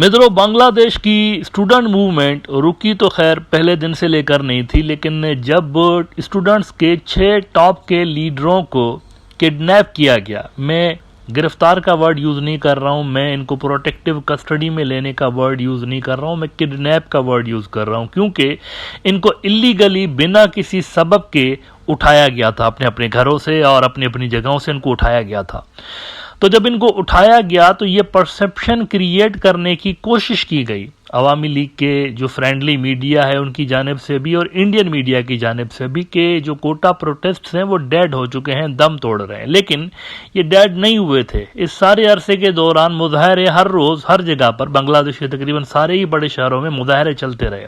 मित्रों, बांग्लादेश की student movement रुकी तो खैर पहले दिन से लेकर नहीं थी, लेकिन जब स्टूडेंट्स के 6 टॉप के लीडरों को किडनैप किया गया, मैं गिरफ्तार का वर्ड यूज़ नहीं कर रहा हूँ, मैं इनको प्रोटेक्टिव कस्टडी में लेने का वर्ड यूज़ नहीं कर रहा हूँ, मैं किडनैप का वर्ड यूज़ कर रहा हूँ, क्योंकि इनको इलीगली बिना किसी सबब के उठाया गया था। अपने अपने घरों से और अपनी अपनी जगहों से इनको उठाया गया था। तो जब इनको उठाया गया तो ये परसेप्शन क्रिएट करने की कोशिश की गई अवामी लीग के जो फ्रेंडली मीडिया है उनकी जानिब से भी और इंडियन मीडिया की जानिब से भी, कि जो कोटा प्रोटेस्ट हैं वो डेड हो चुके हैं, दम तोड़ रहे हैं। लेकिन ये डेड नहीं हुए थे। इस सारे अरसे के दौरान मुजाहरे हर रोज़ हर जगह पर, बांग्लादेश के तकरीबन सारे ही बड़े शहरों में मुजाहरे चलते रहे।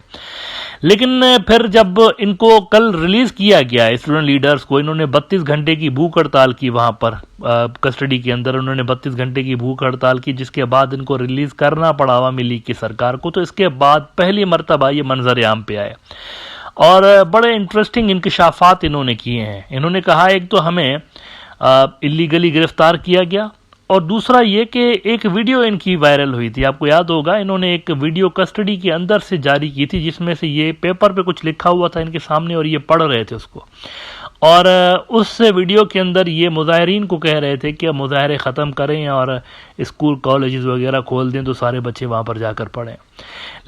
लेकिन फिर जब इनको कल रिलीज किया गया स्टूडेंट लीडर्स को, इन्होंने 32 घंटे की भूख हड़ताल की, वहां पर कस्टडी के अंदर उन्होंने 32 घंटे की भूख हड़ताल की, जिसके बाद इनको रिलीज करना पड़ा अवामी लीग की सरकार को। तो इसके बाद पहली मर्तबा ये मंजर आम पे आए और बड़े इंटरेस्टिंग इंकशाफात इन्होंने किए हैं। इन्होंने कहा, एक तो हमें इलीगली गिरफ्तार किया गया, और दूसरा ये कि एक वीडियो इनकी वायरल हुई थी, आपको याद होगा, इन्होंने एक वीडियो कस्टडी के अंदर से जारी की थी, जिसमें से ये पेपर पे कुछ लिखा हुआ था इनके सामने और ये पढ़ रहे थे उसको। और उस वीडियो के अंदर ये मुजाहिरीन को कह रहे थे कि अब मुजाहरे ख़त्म करें और स्कूल कॉलेजेस वगैरह खोल दें तो सारे बच्चे वहाँ पर जाकर पढ़ें।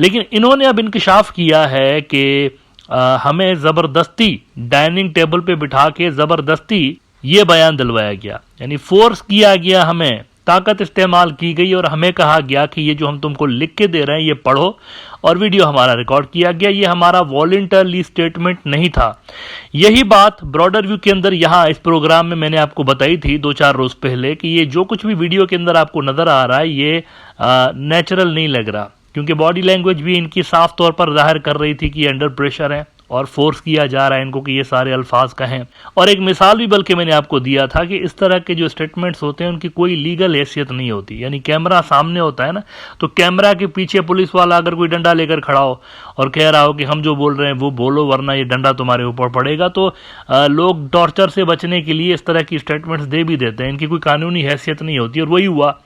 लेकिन इन्होंने अब इंकशाफ किया है कि हमें ज़बरदस्ती डाइनिंग टेबल पे बिठा के ज़बरदस्ती ये बयान दिलवाया गया, यानी फोर्स किया गया, हमें ताकत इस्तेमाल की गई और हमें कहा गया कि ये जो हम तुमको लिख के दे रहे हैं ये पढ़ो, और वीडियो हमारा रिकॉर्ड किया गया। ये हमारा वॉलंटरली स्टेटमेंट नहीं था। यही बात ब्रॉडर व्यू के अंदर यहाँ इस प्रोग्राम में मैंने आपको बताई थी 2-4 रोज पहले, कि ये जो कुछ भी वीडियो के अंदर आपको नजर आ रहा है ये नेचुरल नहीं लग रहा, क्योंकि बॉडी लैंग्वेज भी इनकी साफ तौर पर जाहिर कर रही थी कि ये अंडर प्रेशर है और फोर्स किया जा रहा है इनको कि ये सारे अल्फाज कहें। और एक मिसाल भी बल्कि मैंने आपको दिया था कि इस तरह के जो स्टेटमेंट्स होते हैं उनकी कोई लीगल हैसियत नहीं होती, यानी कैमरा सामने होता है ना, तो कैमरा के पीछे पुलिस वाला अगर कोई डंडा लेकर खड़ा हो और कह रहा हो कि हम जो बोल रहे हैं वो बोलो वरना ये डंडा तुम्हारे ऊपर पड़ेगा, तो लोग टॉर्चर से बचने के लिए इस तरह की स्टेटमेंट्स दे भी देते हैं, इनकी कोई कानूनी हैसियत नहीं होती। और वही हुआ,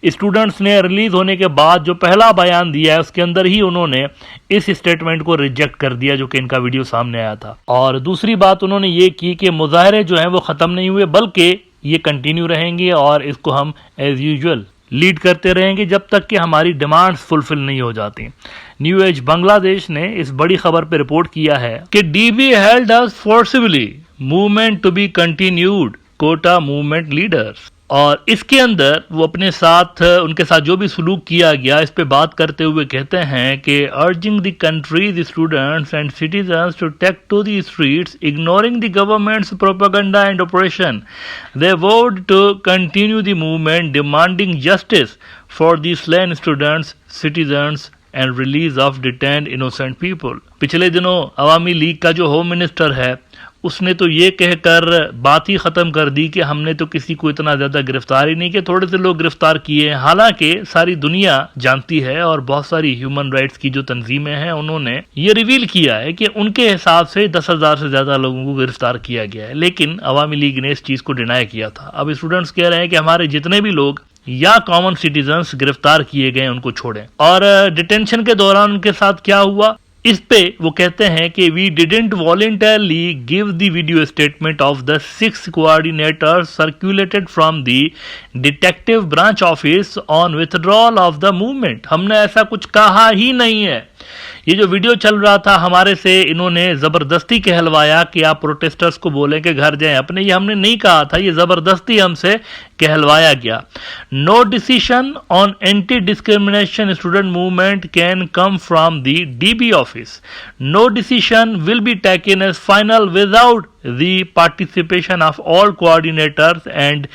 स्टूडेंट्स ने रिलीज होने के बाद जो पहला बयान दिया है उसके अंदर ही उन्होंने इस स्टेटमेंट को रिजेक्ट कर दिया जो कि इनका वीडियो सामने आया था। और दूसरी बात उन्होंने ये की कि मुजाहरे जो हैं वो ख़त्म नहीं हुए, बल्कि ये कंटिन्यू रहेंगे और इसको हम एज यूजुअल लीड करते रहेंगे जब तक कि हमारी डिमांड्स फुलफिल नहीं हो जाती। न्यू एज बांग्लादेश ने इस बड़ी खबर पर रिपोर्ट किया है कि DB held us forcibly, movement to be continued, quota movement leaders. और इसके अंदर वो अपने साथ उनके साथ जो भी सलूक किया गया इस पे बात करते हुए कहते हैं कि urging the countries students and citizens to take to the streets ignoring the government's propaganda and oppression, they vowed to continue the movement demanding justice for the slain students, citizens and release of detained innocent people. पिछले दिनों अवामी league का जो home minister है उसने तो ये कहकर बात ही ख़त्म कर दी कि हमने तो किसी को इतना ज़्यादा गिरफ्तार ही नहीं किया, थोड़े से लोग गिरफ्तार किए। हालांकि सारी दुनिया जानती है और बहुत सारी ह्यूमन राइट्स की जो तंजीमें हैं उन्होंने ये रिवील किया है कि उनके हिसाब से 10,000 से ज़्यादा लोगों को गिरफ्तार किया गया है, लेकिन अवामी लीग ने इस चीज़ को डिनाई किया था। अब स्टूडेंट्स कह रहे हैं कि हमारे जितने भी लोग या कॉमन सिटीजन्स गिरफ्तार किए गए उनको छोड़ें। और डिटेंशन के दौरान उनके साथ क्या हुआ इस पे वो कहते हैं कि we didn't voluntarily give the video statement of the 6 coordinators circulated from the detective branch office on withdrawal of the movement. हमने ऐसा कुछ कहा ही नहीं है। ये जो वीडियो चल रहा था हमारे से इन्होंने जबरदस्ती कहलवाया कि आप प्रोटेस्टर्स को बोलें कि घर जाएं अपने, ये हमने नहीं कहा था, ये जबरदस्ती हमसे कहलवाया गया। No decision on anti discrimination student movement can come from the DB office. No decision will be taken as final without the participation of all coordinators and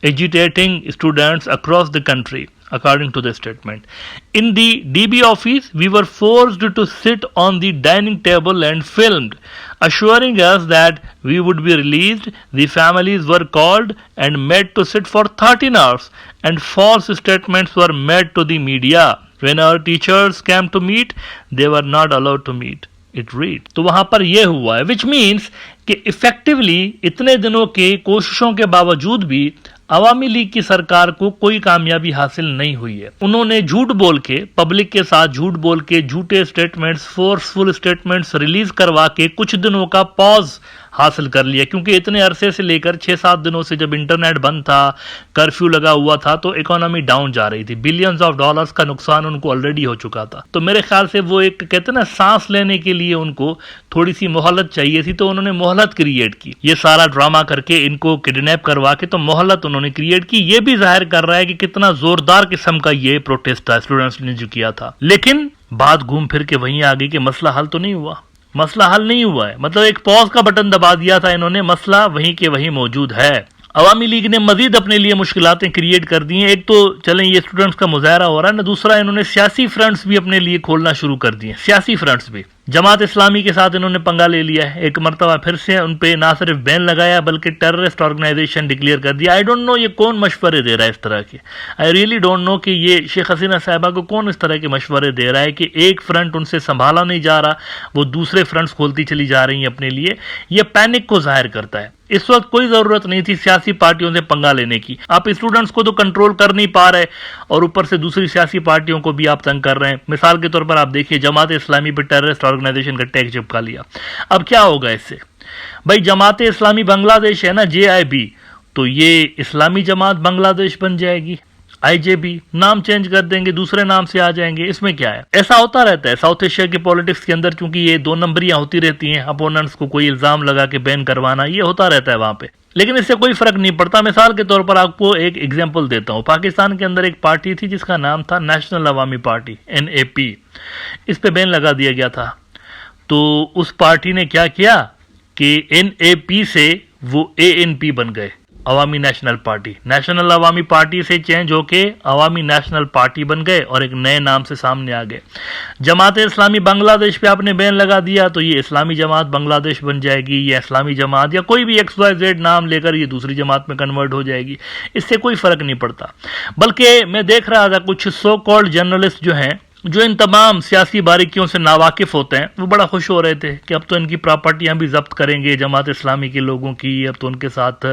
agitating students across the country, according to the statement. In the DB office, we were forced to sit on the dining table and filmed, assuring us that we would be released. The families were called and made to sit for 13 hours, and false statements were made to the media. When our teachers came to meet, they were not allowed to meet. It read. तो वहां पर यह हुआ है, which means कि effectively इतने दिनों के कोशिशों के बावजूद भी अवामी लीग की सरकार को कोई कामयाबी हासिल नहीं हुई है। उन्होंने झूठ बोल के, पब्लिक के साथ झूठ बोल के, झूठे स्टेटमेंट्स, फोर्सफुल स्टेटमेंट्स रिलीज करवा के कुछ दिनों का पॉज हासिल कर लिया, क्योंकि इतने अरसे से लेकर 6-7 दिनों से जब इंटरनेट बंद था, कर्फ्यू लगा हुआ था, तो इकोनॉमी डाउन जा रही थी। बिलियंस ऑफ डॉलर्स का नुकसान उनको ऑलरेडी हो चुका था। तो मेरे ख्याल से वो एक कहते हैं ना, सांस लेने के लिए उनको थोड़ी सी मोहलत चाहिए थी, तो उन्होंने मोहलत क्रिएट की। ये सारा ड्रामा करके, इनको किडनैप करवा के तो मोहलत उन्होंने क्रिएट की। ये भी जाहिर कर रहा है कि कितना जोरदार किस्म का ये प्रोटेस्ट था स्टूडेंट्स ने जो किया था। लेकिन बात घूम फिर के वहीं आ गई कि मसला हल तो नहीं हुआ। मसला हल नहीं हुआ है, मतलब एक पॉज का बटन दबा दिया था इन्होंने, मसला वहीं के वहीं मौजूद है। अवामी लीग ने मजीद अपने लिए मुश्किलातें क्रिएट कर दी हैं। एक तो चलें ये स्टूडेंट्स का मुजाहरा हो रहा है ना, दूसरा इन्होंने सियासी फ्रंट्स भी अपने लिए खोलना शुरू कर दिए। सियासी फ्रंट्स भी जमात इस्लामी के साथ इन्होंने पंगा ले लिया है। एक मरतबा फिर से उन पे ना सिर्फ बैन लगाया बल्कि टेररिस्ट ऑर्गेनाइजेशन डिक्लेयर कर दिया। आई डोंट नो ये कौन मशवरे दे रहा है इस तरह के। आई रियली डोंट नो कि ये शेख हसीना साहिबा को कौन इस तरह के मशवरे दे रहा है कि एक फ्रंट उनसे संभाला नहीं जा रहा, वो दूसरे फ्रंट्स खोलती चली जा रही हैं अपने लिए। ये पैनिक को जाहिर करता है। इस वक्त कोई जरूरत नहीं थी सियासी पार्टियों से पंगा लेने की। आप स्टूडेंट्स को तो कंट्रोल कर नहीं पा रहे और ऊपर से दूसरी सियासी पार्टियों को भी आप तंग कर रहे हैं। मिसाल के तौर पर आप देखिए, जमात इस्लामी पर टेररिस्ट ऑर्गेनाइजेशन का टैग चिपका लिया। अब क्या होगा इससे? भाई जमात इस्लामी बांग्लादेश है ना, JIB, तो ये इस्लामी जमात बांग्लादेश बन जाएगी। IJB नाम चेंज कर देंगे, दूसरे नाम से आ जाएंगे। इसमें क्या है? ऐसा होता रहता है साउथ एशिया की पॉलिटिक्स के अंदर, क्योंकि ये 2 नंबरियां होती रहती हैं। अपोनेंट्स को कोई इल्जाम लगा के बैन करवाना, ये होता रहता है वहां पे, लेकिन इससे कोई फर्क नहीं पड़ता। मिसाल के तौर पर आपको एक एग्जांपल देता हूं। पाकिस्तान के अंदर एक पार्टी थी जिसका नाम था नेशनल अवामी पार्टी, NAP। इस पे बैन लगा दिया गया था। तो उस पार्टी ने क्या किया कि NAP से वो ANP बन गए, अवामी नेशनल पार्टी। नेशनल अवामी पार्टी से चेंज होके अवामी नेशनल पार्टी बन गए और एक नए नाम से सामने आ गए। जमात इस्लामी बांग्लादेश पे आपने बैन लगा दिया तो ये इस्लामी जमात बांग्लादेश बन जाएगी, या इस्लामी जमात, या कोई भी XYZ नाम लेकर ये दूसरी जमात में कन्वर्ट हो जाएगी। इससे कोई फर्क नहीं पड़ता। बल्कि मैं देख रहा था कुछ सो कॉल्ड जर्नलिस्ट जो हैं, जो इन तमाम सियासी बारीकियों से नावाकिफ होते हैं, वो बड़ा खुश हो रहे थे कि अब तो इनकी प्रॉपर्टियां भी जब्त करेंगे जमात इस्लामी के लोगों की। अब तो उनके साथ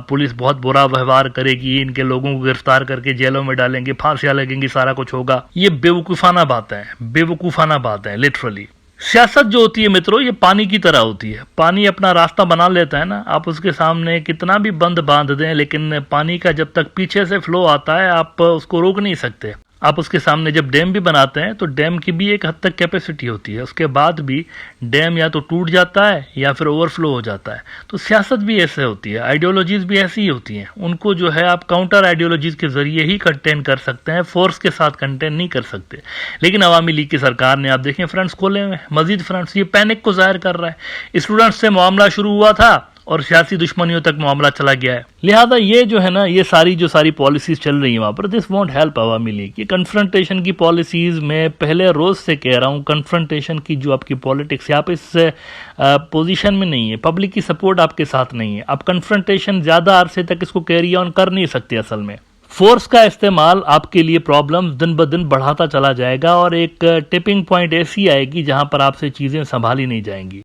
पुलिस बहुत बुरा व्यवहार करेगी, इनके लोगों को गिरफ्तार करके जेलों में डालेंगे, फांसियां लगेंगी, सारा कुछ होगा। ये बेवकूफ़ाना बात है, बेवकूफ़ाना बात है लिटरली। सियासत जो होती है मित्रों, ये पानी की तरह होती है। पानी अपना रास्ता बना लेता है ना, आप उसके सामने कितना भी बंद बांध दें, लेकिन पानी का जब तक पीछे से फ्लो आता है आप उसको रोक नहीं सकते। आप उसके सामने जब डैम भी बनाते हैं तो डैम की भी एक हद तक कैपेसिटी होती है, उसके बाद भी डैम या तो टूट जाता है या फिर ओवरफ्लो हो जाता है। तो सियासत भी ऐसे होती है, आइडियोलॉजीज भी ऐसी ही होती हैं। उनको जो है आप काउंटर आइडियोलॉजीज के जरिए ही कंटेन कर सकते हैं, फोर्स के साथ कंटेन नहीं कर सकते। लेकिन अवामी लीग की सरकार ने आप देखें फ्रंट्स खोले हुए हैं, मजीद फ्रंट्स। ये पैनिक को जाहिर कर रहा है। स्टूडेंट्स से मामला शुरू हुआ था और सियासी दुश्मनियों तक मामला चला गया है। लिहाजा ये जो है ना, ये सारी पॉलिसीज चल रही है वहां पर, this want help Awami league. ये कन्फ्रंटेशन की पॉलिसीज, मैं पहले रोज से कह रहा हूँ, कन्फ्रंटेशन की जो आपकी पॉलिटिक्स है, आप इस पोजीशन में नहीं है, पब्लिक की सपोर्ट आपके साथ नहीं है, आप कन्फ्रंटेशन ज्यादा अरसे तक इसको कैरी ऑन कर नहीं सकते। असल में फोर्स का इस्तेमाल आपके लिए प्रॉब्लम दिन ब दिन बढ़ाता चला जाएगा और एक टिपिंग पॉइंट ऐसी आएगी जहां पर आपसे चीजें संभाली नहीं जाएंगी।